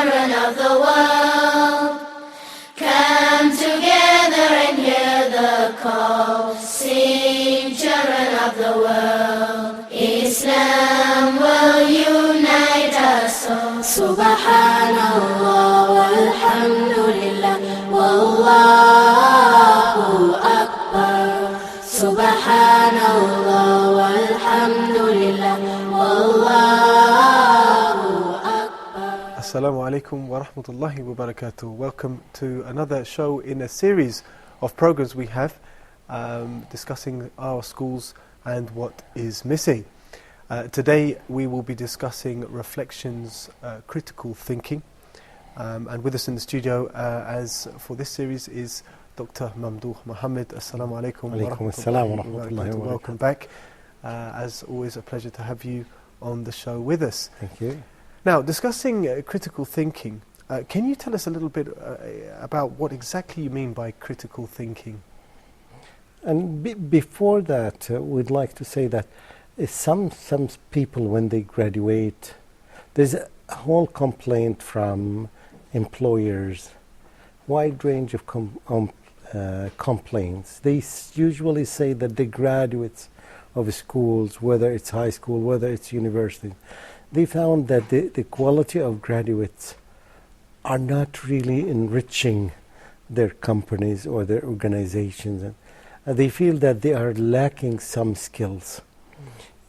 children of the world, come together and hear the call. Sing, children of the world, Islam will unite us all. Subhanallah walhamdulillah, wallahu akbar. Subhanallah walhamdulillah, wallahu akbar. Assalamu alaikum wa rahmatullahi wa barakatuh. Welcome to another show in a series of programs we have discussing our schools and what is missing. Today we will be discussing reflections, critical thinking, and with us in the studio as for this series is Dr. Mamdouh Muhammad. Assalamu alaikum wa rahmatullahi wa barakatuh. Welcome back. As always, a pleasure to have you on the show with us. Thank you. Now, discussing critical thinking, can you tell us a little bit about what exactly you mean by critical thinking? And before that, we'd like to say that some people, when they graduate, there's a whole complaint from employers, wide range of complaints. They usually say that the graduates of schools, whether it's high school, whether it's university, they found that the quality of graduates are not really enriching their companies or their organizations. And they feel that they are lacking some skills.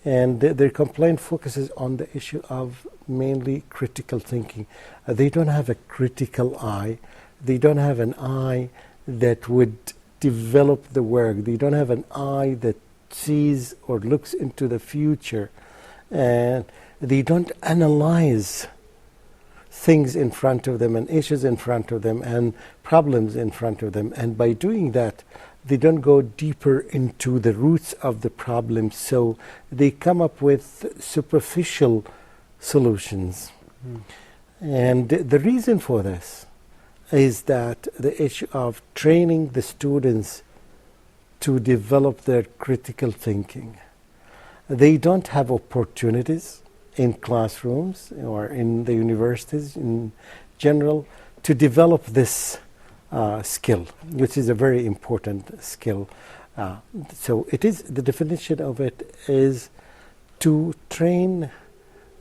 And their complaint focuses on the issue of mainly critical thinking. They don't have a critical eye. They don't have an eye that would develop the work. They don't have an eye that sees or looks into the future. And they don't analyze things in front of them and issues in front of them and problems in front of them. And by doing that, they don't go deeper into the roots of the problem, so they come up with superficial solutions. And the reason for this is that the issue of training the students to develop their critical thinking. They don't have opportunities in classrooms or in the universities in general to develop this skill, which is a very important skill. So it is, the definition of it is to train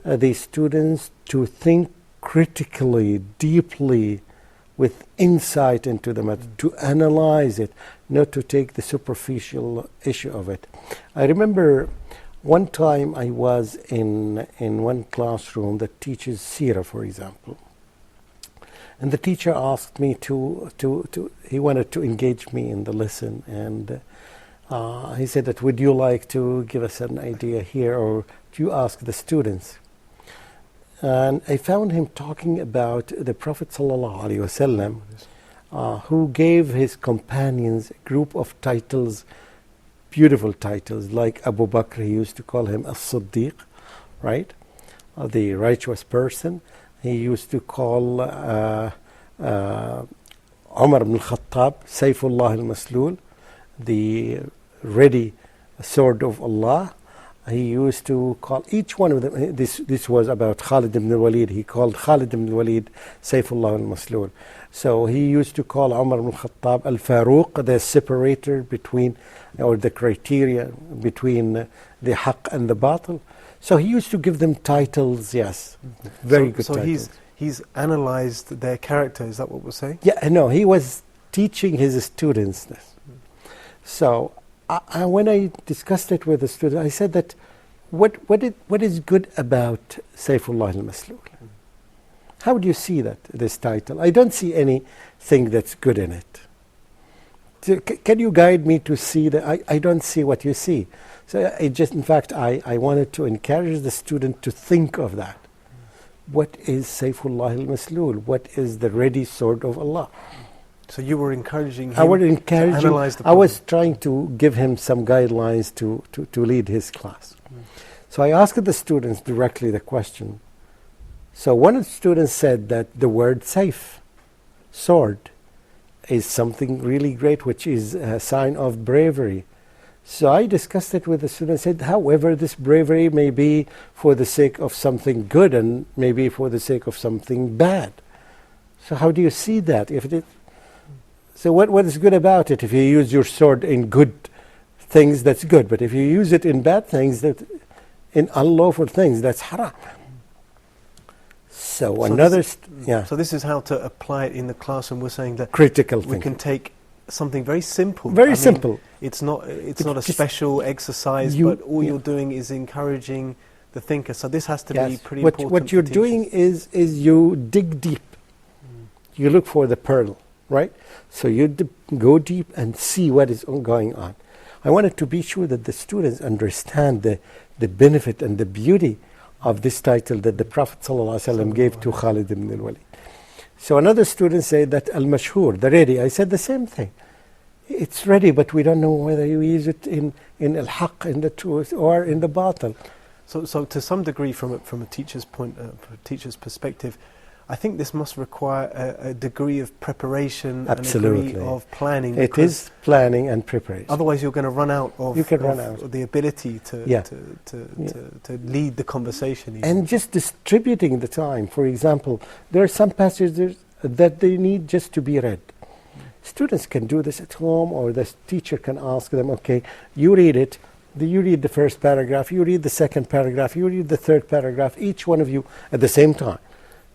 the students to think critically, deeply, with insight into the matter, to analyze it, not to take the superficial issue of it. I remember one time I was in one classroom that teaches Sirah, for example. And the teacher asked me he wanted to engage me in the lesson, and he said that, would you like to give us an idea here, or do you ask the students? And I found him talking about the Prophet ﷺ, who gave his companions a group of titles, beautiful titles, like Abu Bakr, he used to call him As-Siddiq, right? The righteous person. He used to call Umar ibn al-Khattab, Sayfullah al-Maslul, the ready sword of Allah. He used to call each one of them, this was about Khalid ibn al-Walid, he called Khalid ibn al-Walid Sayfullah al-Maslul. So he used to call Umar ibn al-Khattab al-Faruq, the separator between, or the criteria between the haqq and the batil. So he used to give them titles, yes, very good titles. So he's analyzed their character, is that what we're saying? Yeah, no, he was teaching his students this. So when I discussed it with the students, I said that what is good about Sayfullah al-Maslul? How do you see that, this title? I don't see anything that's good in it. So can you guide me to see that? I don't see what you see. So in fact, I wanted to encourage the student to think of that. What is Sayfullah al-Maslul? What is the ready sword of Allah? So you were encouraging him to analyze the problem. I was trying to give him some guidelines to lead his class. So I asked the students directly the question. So one of the students said that the word sayf, sword, is something really great, which is a sign of bravery. So I discussed it with the students, said, however, this bravery may be for the sake of something good and maybe for the sake of something bad. So how do you see that? So what is good about it? If you use your sword in good things, that's good. But if you use it in bad things, in unlawful things, that's haram. So this is how to apply it in the classroom. We're saying that critical we thinking. can take something very simple. Very simple. It's not a special exercise, but all you're doing is encouraging the thinker. So this has to be pretty important. What you're doing is you dig deep. You look for the pearl, right? So you go deep and see what is going on. I wanted to be sure that the students understand the benefit and the beauty of this title that the Prophet ﷺ gave to Khalid ibn al-Walid. So another student said that al-mashhur, the ready. I said the same thing. It's ready, but we don't know whether you use it in al-haq, in the truth, or in the batil. So to some degree, from a teacher's perspective, I think this must require a degree of preparation. Absolutely. And a degree of planning. It is planning and preparation. Otherwise, you're going to run out of the ability to lead the conversation. Even. And just distributing the time. For example, there are some passages that they need just to be read. Students can do this at home, or the teacher can ask them, okay, you read it. You read the first paragraph, you read the second paragraph, you read the third paragraph, each one of you at the same time.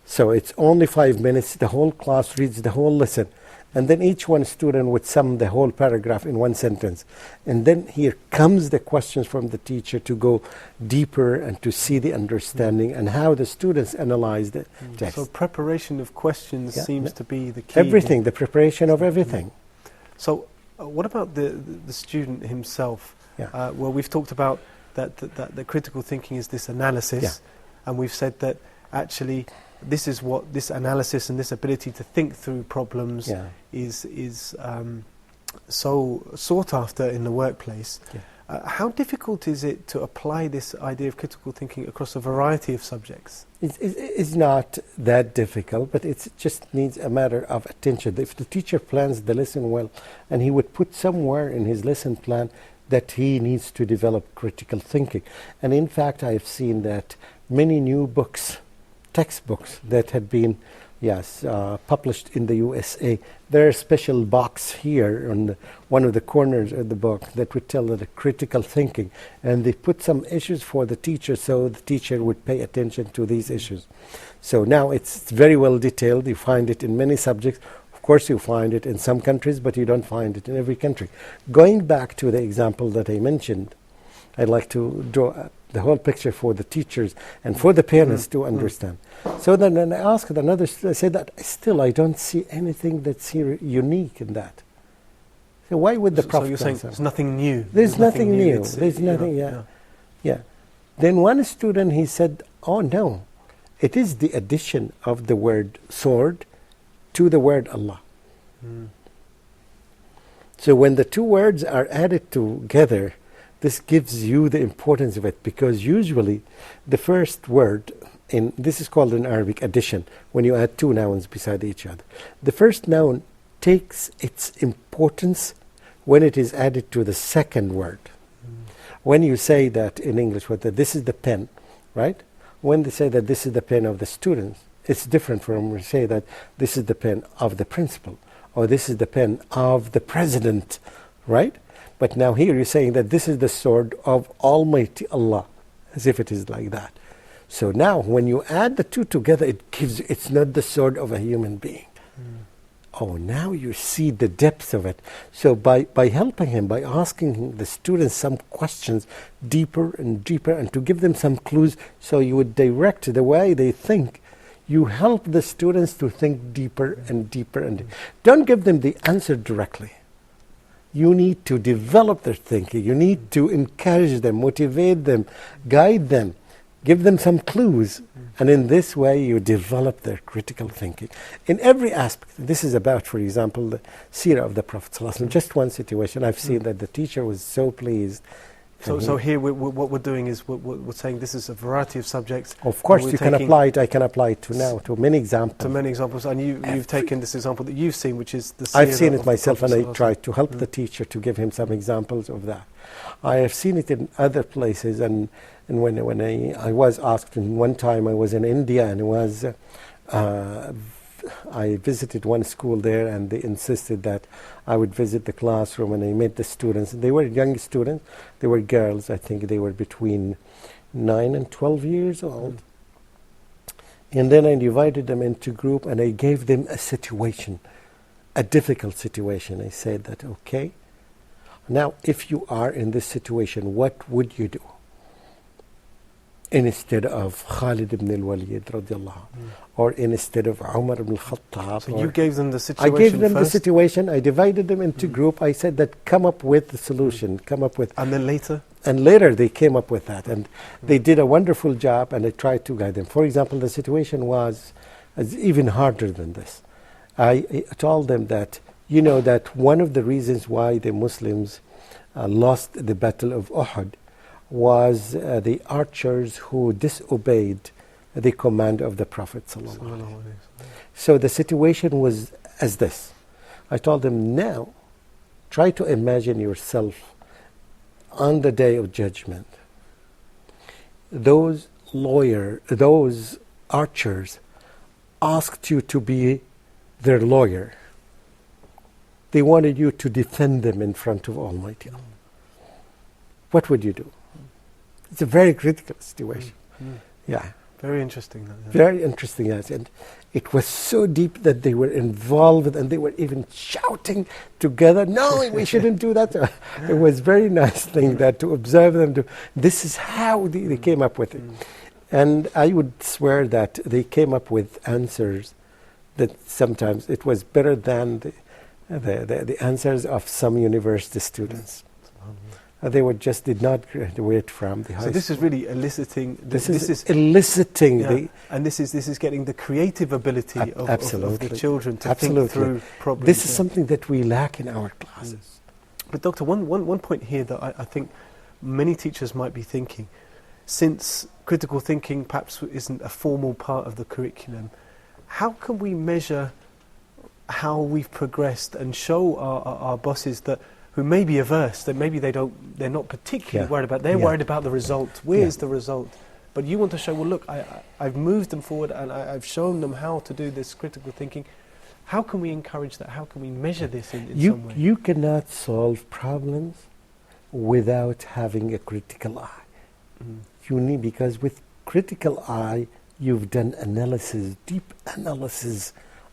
So it's only 5 minutes, the whole class reads the whole lesson, and then each one student would sum the whole paragraph in one sentence. And then here comes the questions from the teacher to go deeper and to see the understanding and how the students analyze the text. So preparation of questions seems to be the key. Everything, the preparation of everything. So what about the student himself? Well, we've talked about that the critical thinking is this analysis, and we've said that actually this is what this analysis and this ability to think through problems is so sought after in the workplace. How difficult is it to apply this idea of critical thinking across a variety of subjects? It's not that difficult, but it just needs a matter of attention. If the teacher plans the lesson well, and he would put somewhere in his lesson plan that he needs to develop critical thinking. And in fact, I've seen that many new books, textbooks that had been published in the USA, there are a special box here on one of the corners of the book that would tell the critical thinking, and they put some issues for the teacher so the teacher would pay attention to these issues. So now it's very well detailed. You find it in many subjects. Of course you find it in some countries, but you don't find it in every country. Going back to the example that I mentioned, I'd like to draw the whole picture for the teachers and for the parents to understand. So then I asked another student, I said that still I don't see anything that's here unique in that. So why would the Prophet... So you're saying there's nothing new? There's nothing new. There's nothing, yeah. Then one student, he said, oh no, it is the addition of the word sword to the word Allah. So when the two words are added together, this gives you the importance of it, because usually the first word, this is called in Arabic addition, when you add two nouns beside each other. The first noun takes its importance when it is added to the second word. When you say that in English, that this is the pen, right? When they say that this is the pen of the students, it's different from when we say that this is the pen of the principal, or this is the pen of the president, right? But now here you're saying that this is the sword of Almighty Allah, as if it is like that. So now when you add the two together, it's not the sword of a human being. Oh, now you see the depth of it. So by helping him, by asking the students some questions deeper and deeper, and to give them some clues, so you would direct the way they think, you help the students to think deeper and deeper and deeper. Don't give them the answer directly. You need to develop their thinking. You need to encourage them, motivate them, guide them, give them some clues. And in this way, you develop their critical thinking. In every aspect, this is about, for example, the seerah of the Prophet ﷺ. Just one situation, I've seen that the teacher was so pleased. So here, what we're doing is we're saying this is a variety of subjects. Of course, you can apply it. I can apply it to many examples. To many examples, and you've taken this example that you've seen, which is the seerah. I've seen it myself, and I try to help the teacher to give him some examples of that. I have seen it in other places, and when I was asked, and one time I was in India, and it was I visited one school there, and they insisted that I would visit the classroom, and I met the students. They were young students. They were girls. I think they were between 9 and 12 years old. And then I divided them into group, and I gave them a situation, a difficult situation. I said that, okay, now if you are in this situation, what would you do? Instead of Khalid ibn al-Walid radiallahu, or instead of Umar ibn al-Khattab. So you gave them the situation I gave them first? the situation. I divided them into group. I said that come up with the solution, come up with... And then later? And later they came up with that, and they did a wonderful job, and I tried to guide them. For example, the situation was even harder than this. I told them that, you know, that one of the reasons why the Muslims lost the Battle of Uhud was the archers who disobeyed the command of the Prophet ﷺ. So the situation was as this. I told them, now try to imagine yourself on the day of judgment. Those archers asked you to be their lawyer. They wanted you to defend them in front of Almighty Allah. What would you do? It's a very critical situation. Yeah. Very interesting. Very interesting, yes. And it was so deep that they were involved, and they were even shouting together, no, we shouldn't do that. It was a very nice thing that to observe them. This is how they came up with it. And I would swear that they came up with answers that sometimes it was better than the answers of some university students. They did not graduate from the high school. So this is really eliciting... This is eliciting yeah, and this is getting the creative ability of the children to think through problems. This is something that we lack in our classes. But Doctor, one point here that I think many teachers might be thinking, since critical thinking perhaps isn't a formal part of the curriculum, how can we measure how we've progressed and show our bosses that who may be averse, that maybe they're not particularly worried about, they're worried about the result. Where's the result? But you want to show, well, look, I've moved them forward, and I've shown them how to do this critical thinking. How can we encourage that? How can we measure this in some way? You cannot solve problems without having a critical eye. You need, because with critical eye, you've done analysis, deep analysis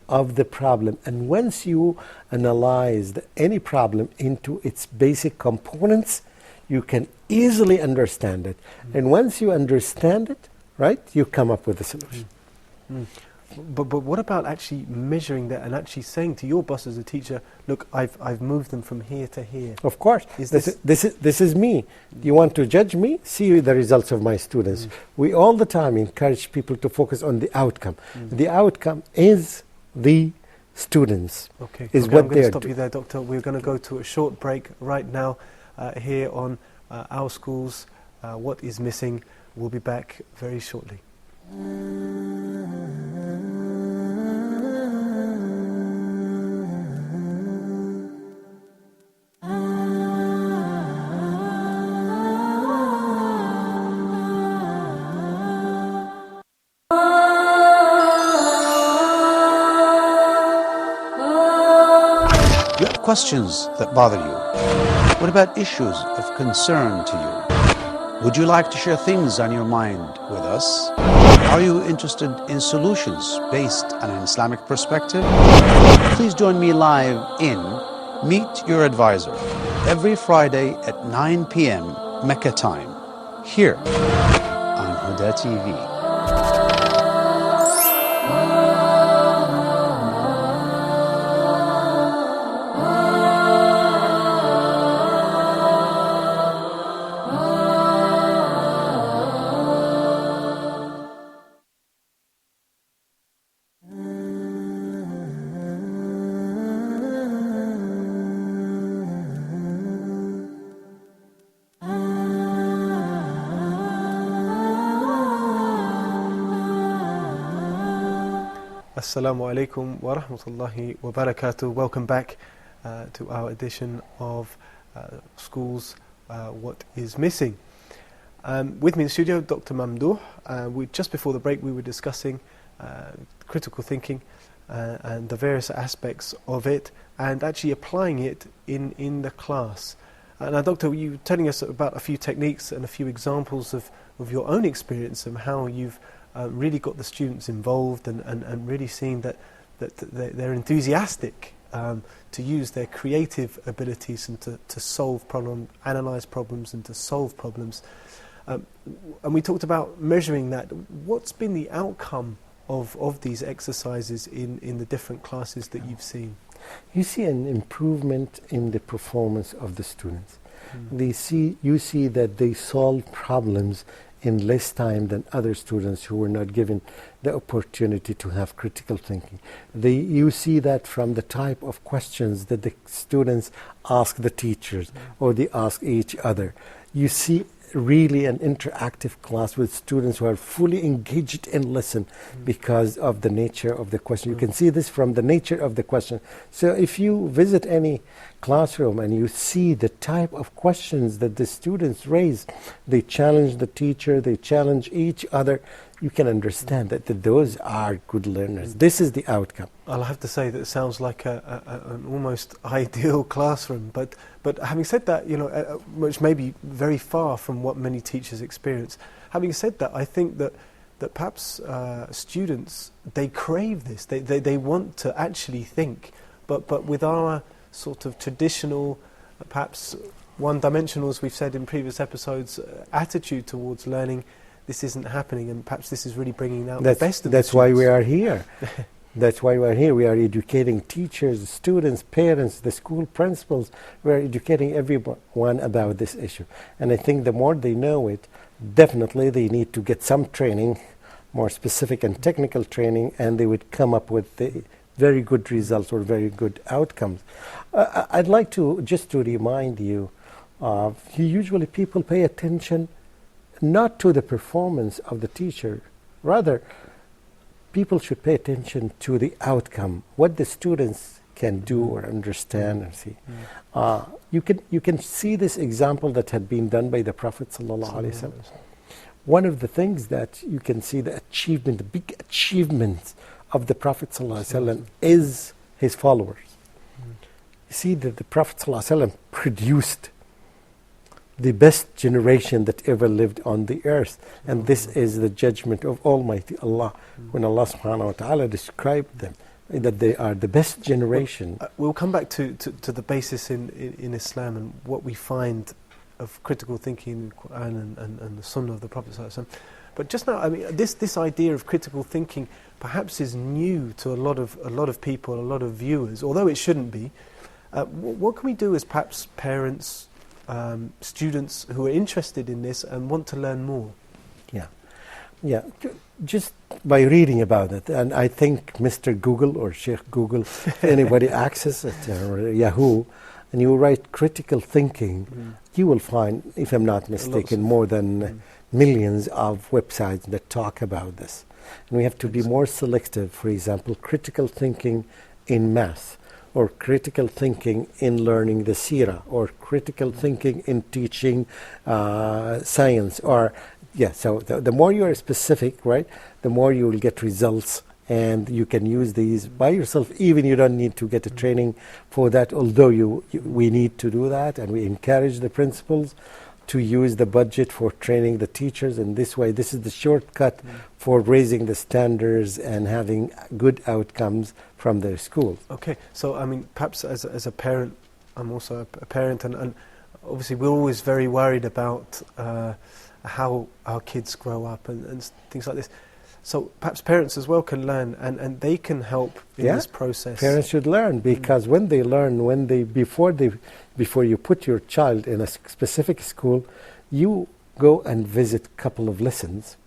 of the problem, and once you analyze any problem into its basic components, you can easily understand it. And once you understand it, right, you come up with a solution. But what about actually measuring that and actually saying to your boss as a teacher, look, I've moved them from here to here? Of course. This is me. You want to judge me? See the results of my students. We all the time encourage people to focus on the outcome. The outcome is the students. Okay, is I'm what going to they're stop you there, Doctor. We're going to go to a short break right now here on Our Schools, What is Missing. We'll be back very shortly. You have questions that bother you. What about issues of concern to you? Would you like to share things on your mind with us? Are you interested in solutions based on an Islamic perspective? Please join me live in Meet Your Advisor every Friday at 9 p.m. Mecca time, here on Huda TV. Assalamu alaikum wa rahmatullahi wa barakatuh. Welcome back to our edition of Schools, What is Missing. With me in the studio, Dr. Mamdouh. Just before the break, we were discussing critical thinking, and the various aspects of it, and actually applying it in the class. Now, Doctor, you were telling us about a few techniques and a few examples of your own experience and how you've really got the students involved and really seen that they're enthusiastic to use their creative abilities and to solve problems, analyse problems and to solve problems. And we talked about measuring that. What's been the outcome of these exercises in the different classes that you've seen? You see an improvement in the performance of the students. You see that they solve problems in less time than other students who were not given the opportunity to have critical thinking. You see that from the type of questions that the students ask the teachers or they ask each other. You see really an interactive class with students who are fully engaged in listen because of the nature of the question. You can see this from the nature of the question. So if you visit any classroom and you see the type of questions that the students raise, they challenge the teacher, they challenge each other, you can understand that those are good learners. This is the outcome. I'll have to say that it sounds like an almost ideal classroom, but having said that, which may be very far from what many teachers experience. Having said that, I think that perhaps students, they crave this. They want to actually think, but with our sort of traditional, perhaps one-dimensional, as we've said in previous episodes, attitude towards learning, this isn't happening, and perhaps this is really bringing out the best of the students. That's why we are here. That's why we're here. We are educating teachers, students, parents, the school principals. We are educating everyone about this issue. And I think the more they know it, definitely they need to get some training, more specific and technical training, and they would come up with the very good results or very good outcomes. I'd like to just remind you, usually people pay attention not to the performance of the teacher, rather people should pay attention to the outcome, what the students can do or understand and see. You can see this example that had been done by the Prophet ﷺ. One of the things that you can see the big achievement of the Prophet ﷺ is his followers. You see that the Prophet ﷺ produced the best generation that ever lived on the earth. And this is the judgment of Almighty Allah when Allah subhanahu wa ta'ala described them, that they are the best generation. We'll come back to the basis in Islam and what we find of critical thinking in the Quran and the Sunnah of the Prophet ﷺ. But just now, I mean, this idea of critical thinking perhaps is new to a lot of people, a lot of viewers, although it shouldn't be. What can we do as perhaps parents, students who are interested in this and want to learn more? Yeah, just by reading about it. And I think Mr. Google or Sheikh Google, anybody access it, or Yahoo, and you write critical thinking, you will find, if I'm not mistaken, more than millions of websites that talk about this. And we have to be more selective. For example, critical thinking in math, or critical thinking in learning the seerah, or critical thinking in teaching science, or so the more you are specific, right, the more you will get results, and you can use these by yourself. Even you don't need to get a training for that, although we need to do that, and we encourage the principals to use the budget for training the teachers in this way. This is the shortcut for raising the standards and having good outcomes from their schools. Okay, so I mean, perhaps as a parent, I'm also a parent, and obviously we're always very worried about how our kids grow up and things like this. So perhaps parents as well can learn, and they can help in this process. Parents should learn, because when they learn, before you put your child in a specific school, you go and visit a couple of lessons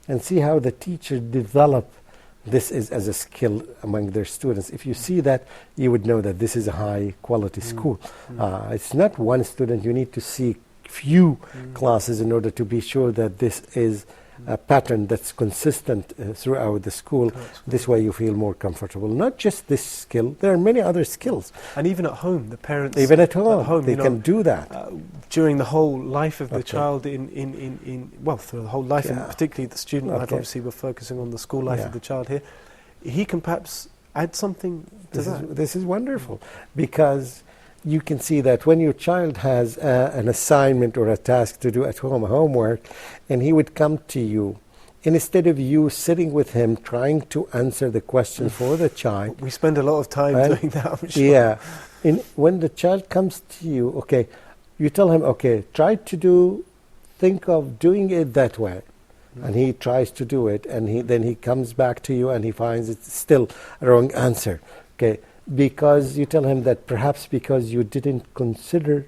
and see how the teacher develop this as a skill among their students. If you see that, you would know that this is a high quality school. It's not one student. You need to see few classes in order to be sure that this is a pattern that's consistent throughout the school. This way you feel more comfortable. Not just this skill, there are many other skills. And even at home, the parents... Even at home, they can do that. During the whole life of the child, through the whole life, and particularly the student life, obviously we're focusing on the school life of the child here, he can perhaps add something to that? This is wonderful, because you can see that when your child has an assignment or a task to do at home, homework, and he would come to you, and instead of you sitting with him trying to answer the question for the child. We spend a lot of time doing that, I'm sure. Yeah. When the child comes to you, okay, you tell him, okay, think of doing it that way. And he tries to do it, and then he comes back to you and he finds it's still a wrong answer. Okay, because you tell him that perhaps because you didn't consider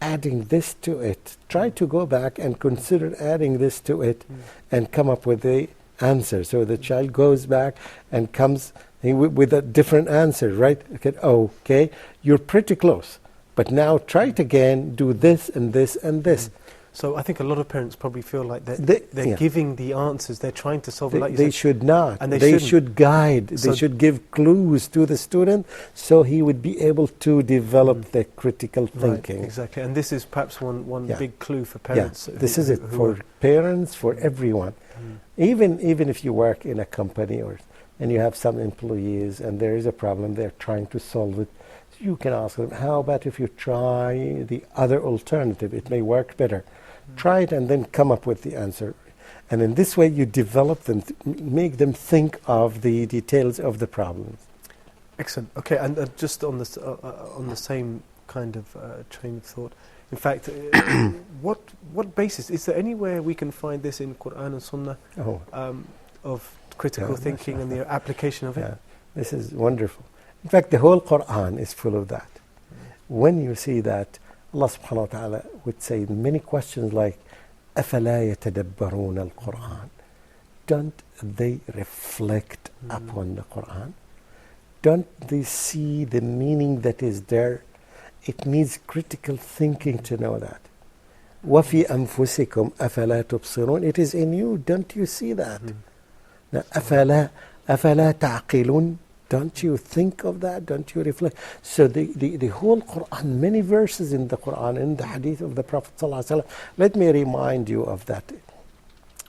adding this to it, try to go back and consider adding this to it and come up with the answer. So the child goes back and comes with a different answer, right? Okay, you're pretty close, but now try it again, do this and this and this. So I think a lot of parents probably feel like they're giving the answers, they're trying to solve it like you said. They should not. And they should guide, they should give clues to the student so he would be able to develop the critical thinking. Right, exactly, and this is perhaps one big clue for parents. This is it for parents, for everyone. Even if you work in a company and you have some employees and there is a problem, they're trying to solve it. You can ask them, how about if you try the other alternative? It may work better. Try it and then come up with the answer. And in this way you develop them, make them think of the details of the problems. Excellent. Okay, and just on the same kind of train of thought, in fact, what basis, is there anywhere we can find this in Quran and Sunnah of critical thinking and the application of it? This is wonderful. In fact, the whole Quran is full of that. When you see that, Allah subhanahu wa ta'ala would say many questions like, أَفَلَا يَتَدَبَّرُونَ الْقُرْآنَ? Don't they reflect upon the Quran? Don't they see the meaning that is there? It needs critical thinking to know that. وَفِي أَنفُسِكُمْ أَفَلَا تُبْصِرُونَ? It is in you, don't you see that? Now, أَفَلَا تَعْقِلُونَ? Don't you think of that? Don't you reflect? So the whole Quran, many verses in the Quran, in the hadith of the Prophet ﷺ, let me remind you of that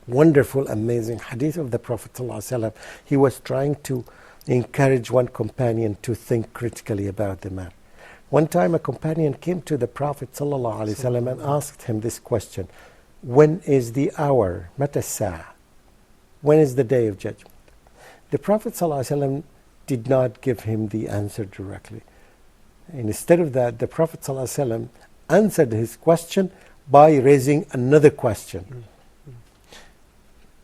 wonderful, amazing hadith of the Prophet ﷺ. He was trying to encourage one companion to think critically about the matter. One time a companion came to the Prophet ﷺ and asked him this question: when is the hour? متى الساعة? When is the day of judgment? The Prophet ﷺ did not give him the answer directly. And instead of that, the Prophet ﷺ answered his question by raising another question.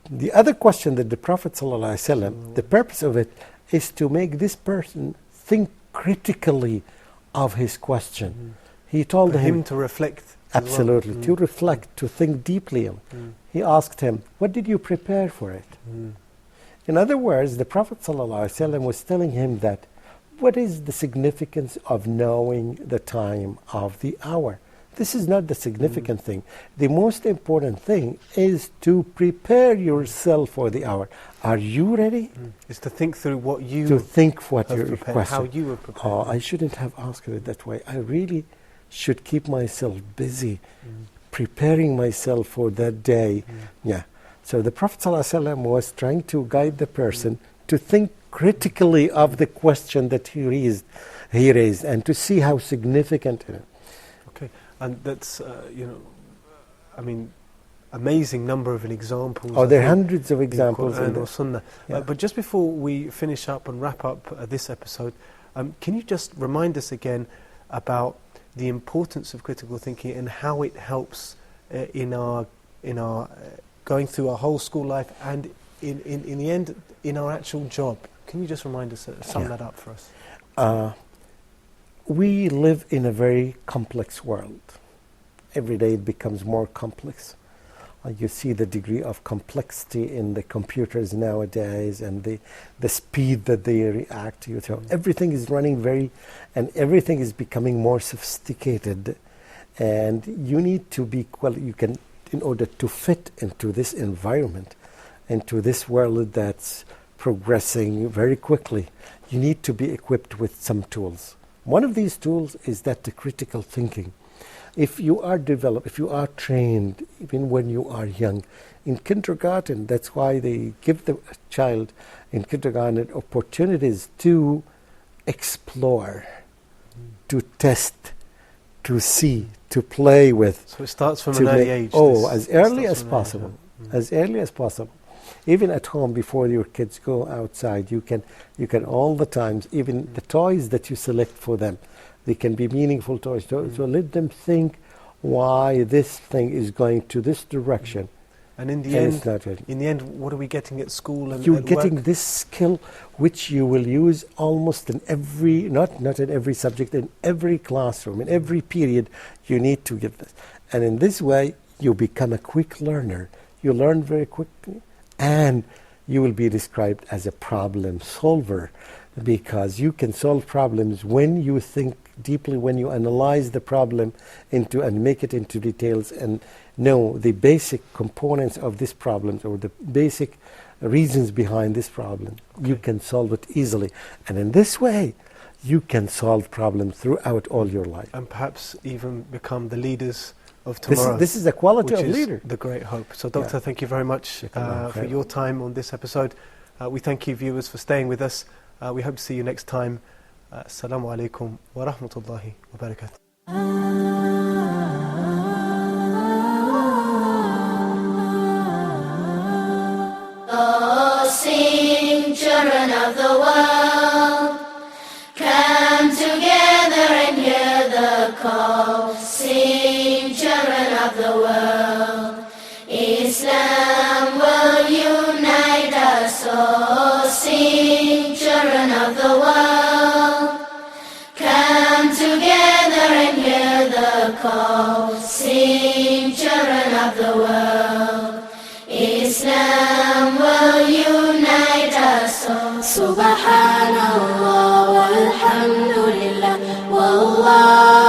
The other question that the Prophet ﷺ, the purpose of it is to make this person think critically of his question. He told him to reflect. Absolutely, to reflect, to think deeply. He asked him, what did you prepare for it? In other words, the Prophet ﷺ was telling him that what is the significance of knowing the time of the hour? This is not the significant thing. The most important thing is to prepare yourself for the hour. Are you ready? Is to think through what you to think what have your prepared, question. how you were prepared. Oh, I shouldn't have asked it that way. I really should keep myself busy, preparing myself for that day. Yeah. So the Prophet ﷺ was trying to guide the person to think critically of the question that he raised, and to see how significant it is. Okay, and that's I mean, amazing number of examples. Oh, there are hundreds of examples in in the Sunnah. But just before we finish up and wrap up this episode, can you just remind us again about the importance of critical thinking and how it helps in our going through our whole school life and in the end in our actual job? Can you just remind us, sum that up for us? We live in a very complex world. Every day it becomes more complex. You see the degree of complexity in the computers nowadays and the speed that they react to you. So everything is running and everything is becoming more sophisticated. And you need to be, in order to fit into this environment, into this world that's progressing very quickly, you need to be equipped with some tools. One of these tools is the critical thinking. If you are developed, if you are trained, even when you are young, in kindergarten, that's why they give the child in kindergarten opportunities to explore, to test, to see, to play with. So it starts from an early age. As early as possible. As early as possible. Even at home, before your kids go outside, you can all the times, even the toys that you select for them, they can be meaningful toys. So let them think why this thing is going to this direction. And in the end, what are we getting at school and you're at getting work? this skill which you will use almost in every, not in every subject, in every classroom, in every period, you need to get this. And in this way, you become a quick learner. You learn very quickly, and you will be described as a problem solver, because you can solve problems when you think deeply, when you analyze the problem into and make it into details and know the basic components of this problem or the basic reasons behind this problem. Okay. You can solve it easily. And in this way, you can solve problems throughout all your life. And perhaps even become the leaders of tomorrow. This is the quality of leader. The great hope. So, Doctor, thank you very much for your time on this episode. We thank you, viewers, for staying with us. We hope to see you next time. Assalamu alaikum wa rahmatullahi wa barakatuh. Oh, sing, children of the world, come together and hear the call. Sing, children of the world, Islam will unite us all. Sing, children of the world, come together and hear the call. Sing, children of the world, Islam will unite us all. Subhanallah walhamdulillah wallah.